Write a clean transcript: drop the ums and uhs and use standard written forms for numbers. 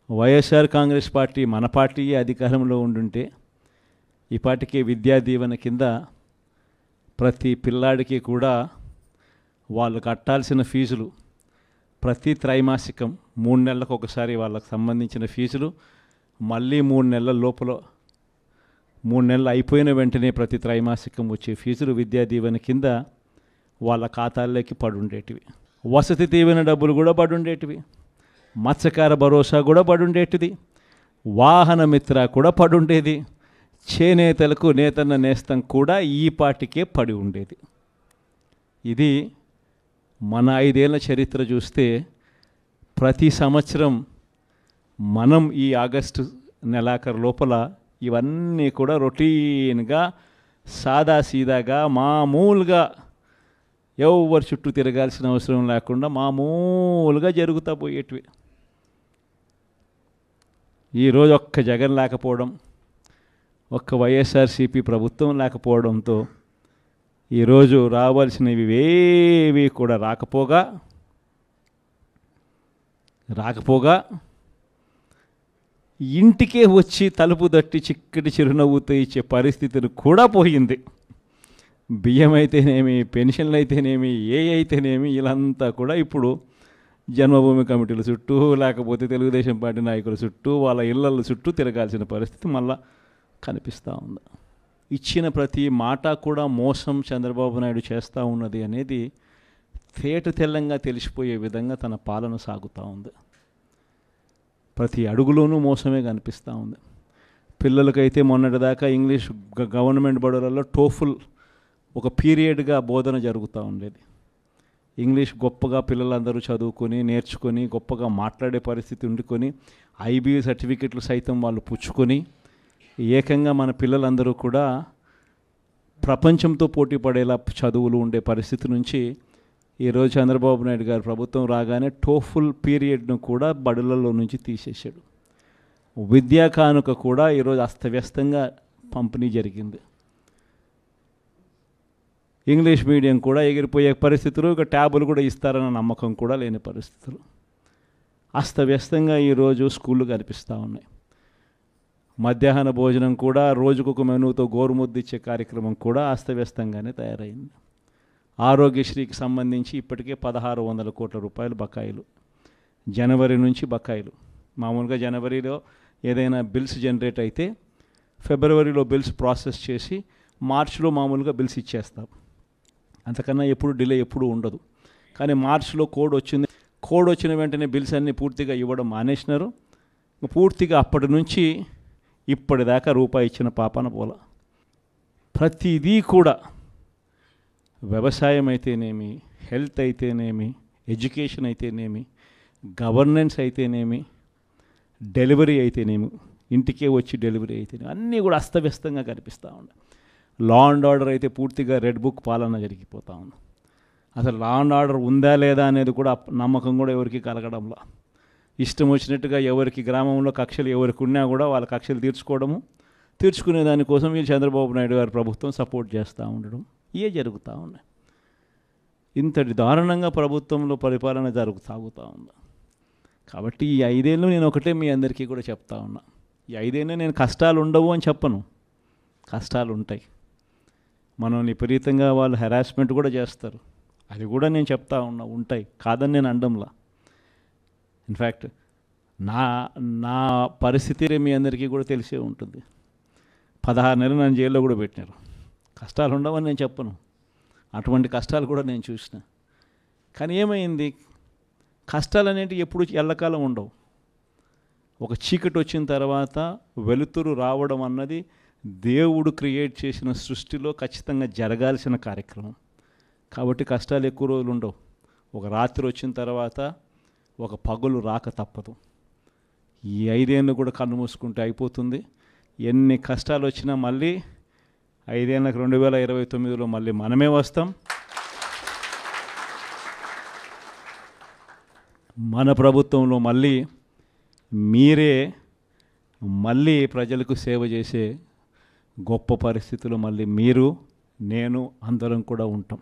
YSR Congress party మన party అధికారంలో ఉండుంటే ఈ పార్టీకి విద్యా దీవెన కింద ప్రతి పిల్లాడికి కూడా వాళ్ళు కట్టాల్సిన ఫీజులు ప్రతి త్రైమాసికం 3 నెలలకు ఒకసారి వాళ్ళకి సంబంధించిన ఫీజులు మళ్ళీ 3 నెలల లోపల 3 నెలలు అయిపోయిన వెంటనే ప్రతి త్రైమాసికం వచ్చే ఫీజులు విద్యా దీవెన కింద వాళ్ళ ఖాతాల్లోకి పడుండేటివి. వసతి దీవెన డబ్బులు కూడా పడుండేటివి. మత్స్యకార భరోసా కూడా పడుండేటిది. వాహన మిత్ర కూడా పడుండేది. చేనేతలకు నేతన్న నేస్తం కూడా ఈ పార్టీకే పడి ఉండేది. ఇది మన 5 ఏళ్ల చరిత్ర చూస్తే ప్రతి సంవత్సరం మనం ఈ ఆగస్టు నెలాఖరు లోపల ఇవన్నీ కూడా రొటీన్గా సాదాసీదాగా మామూలుగా ఎవరు చుట్టూ తిరగాల్సిన అవసరం లేకుండా మామూలుగా జరుగుతూ పోయేటివి. ఈరోజు ఒక్క జగన్ లేకపోవడం, ఒక్క వైఎస్ఆర్సీపీ ప్రభుత్వం లేకపోవడంతో ఈరోజు రావాల్సినవి ఏవి కూడా రాకపోగా ఇంటికే వచ్చి తలుపు తట్టి చిక్కటి చిరునవ్వుతో ఇచ్చే పరిస్థితులు కూడా పోయింది. బియ్యం అయితేనేమి, పెన్షన్లు అయితేనేమి, అయితేనేమి వీళ్ళంతా కూడా ఇప్పుడు జన్మభూమి కమిటీల చుట్టూ లేకపోతే తెలుగుదేశం పార్టీ నాయకుల చుట్టూ వాళ్ళ ఇళ్ళ చుట్టూ తిరగాల్సిన పరిస్థితి మళ్ళా కనిపిస్తూ ఉంది. ఇచ్చిన ప్రతి మాట కూడా మోసం చంద్రబాబు నాయుడు చేస్తూ ఉన్నది అనేది తేట తెల్లంగా తెలిసిపోయే విధంగా తన పాలన సాగుతూ ఉంది. ప్రతి అడుగులోనూ మోసమే కనిపిస్తూ ఉంది. పిల్లలకైతే మొన్నటిదాకా ఇంగ్లీష్ గవర్నమెంట్ బడులలో టోఫుల్ ఒక పీరియడ్గా బోధన జరుగుతూ ఉండేది. ఇంగ్లీష్ గొప్పగా పిల్లలందరూ చదువుకొని నేర్చుకొని గొప్పగా మాట్లాడే పరిస్థితి ఉండుకొని ఐబీ సర్టిఫికెట్లు సైతం వాళ్ళు పుచ్చుకొని ఏకంగా మన పిల్లలందరూ కూడా ప్రపంచంతో పోటీ పడేలా చదువులు ఉండే పరిస్థితి నుంచి ఈరోజు చంద్రబాబు నాయుడు గారు ప్రభుత్వం రాగానే టోఫుల్ పీరియడ్ను కూడా బడులలో నుంచి తీసేశాడు. విద్యా కానుక కూడా ఈరోజు అస్తవ్యస్తంగా పంపిణీ జరిగింది. ఇంగ్లీష్ మీడియం కూడా ఎగిరిపోయే పరిస్థితులు, ఇక ట్యాబులు కూడా ఇస్తారన్న నమ్మకం కూడా లేని పరిస్థితులు అస్తవ్యస్తంగా ఈరోజు స్కూళ్ళు కనిపిస్తూ ఉన్నాయి. మధ్యాహ్న భోజనం కూడా రోజుకొక మెనూతో గోరుముద్దు ఇచ్చే కార్యక్రమం కూడా అస్తవ్యస్తంగానే తయారైంది. ఆరోగ్యశ్రీకి సంబంధించి ఇప్పటికే 1600 కోట్ల రూపాయలు బకాయిలు, జనవరి నుంచి బకాయిలు. మామూలుగా జనవరిలో ఏదైనా బిల్స్ జనరేట్ అయితే ఫిబ్రవరిలో బిల్స్ ప్రాసెస్ చేసి మార్చిలో మామూలుగా బిల్స్ ఇచ్చేస్తాం. అంతకన్నా ఎప్పుడు డిలే ఎప్పుడు ఉండదు. కానీ మార్చిలో కోడ్ వచ్చింది. కోడ్ వచ్చిన వెంటనే బిల్స్ అన్నీ పూర్తిగా ఇవ్వడం మానేసినారు. పూర్తిగా అప్పటి నుంచి ఇప్పటిదాకా రూపాయి ఇచ్చిన పాపన పోల. ప్రతిదీ కూడా వ్యవసాయం అయితేనేమి, హెల్త్ అయితేనేమి, ఎడ్యుకేషన్ అయితేనేమి, గవర్నెన్స్ అయితేనేమి, డెలివరీ అయితేనేమి, ఇంటికే వచ్చి డెలివరీ అయితేనేమి అన్నీ కూడా అస్తవ్యస్తంగా కనిపిస్తూ ఉన్నాయి. లా అండ్ ఆర్డర్ అయితే పూర్తిగా రెడ్ బుక్ పాలన జరిగిపోతూ ఉంది. అసలు లా అండ్ ఆర్డర్ ఉందా లేదా అనేది కూడా నమ్మకం కూడా ఎవరికి కలగడంలా. ఇష్టం వచ్చినట్టుగా ఎవరికి గ్రామంలో కక్షలు ఎవరికి ఉన్నా కూడా వాళ్ళ కక్షలు తీర్చుకునే దానికోసం వీళ్ళు చంద్రబాబు నాయుడు గారి ప్రభుత్వం సపోర్ట్ చేస్తూ ఉండడం ఇవే జరుగుతూ ఉన్నాయి. ఇంతటి దారుణంగా ప్రభుత్వంలో పరిపాలన సాగుతూ ఉంది. కాబట్టి ఈ 5 ఏళ్ళు నేను ఒకటే మీ అందరికీ కూడా చెప్తా ఉన్నా. ఈ 5 ఏళ్ళు నేను కష్టాలు ఉండవు అని చెప్పను, కష్టాలు ఉంటాయి. మనం విపరీతంగా వాళ్ళు హెరాస్మెంట్ కూడా చేస్తారు, అది కూడా నేను చెప్తా ఉన్నా ఉంటాయి, కాదని నేను అనడంలా. ఇన్ఫ్యాక్ట్ నా పరిస్థితి మీ అందరికీ కూడా తెలిసే ఉంటుంది. 16 నెలలు నన్ను జైల్లో కూడా పెట్టినారు. కష్టాలు ఉండవని నేను చెప్పను, అటువంటి కష్టాలు కూడా నేను చూసిన. కానీ ఏమైంది, కష్టాలు అనేవి ఎప్పుడు ఎల్లకాలం ఉండవు. ఒక చీకటి వచ్చిన తర్వాత వెలుతురు రావడం అన్నది దేవుడు క్రియేట్ చేసిన సృష్టిలో ఖచ్చితంగా జరగాల్సిన కార్యక్రమం. కాబట్టి కష్టాలు ఎక్కువ రోజులు ఉండవు. ఒక రాత్రి వచ్చిన తర్వాత ఒక పగలు రాక తప్పదు. ఈ 5 ఏళ్ళు కూడా కన్ను మూసుకుంటే అయిపోతుంది. ఎన్ని కష్టాలు వచ్చినా మళ్ళీ 5 ఏళ్ళకి 2029లో మళ్ళీ మనమే వస్తాం. మన ప్రభుత్వంలో మళ్ళీ మీరే మళ్ళీ ప్రజలకు సేవ చేసే గొప్ప పరిస్థితులు మళ్ళీ మీరు నేను అందరం కూడా ఉంటాం.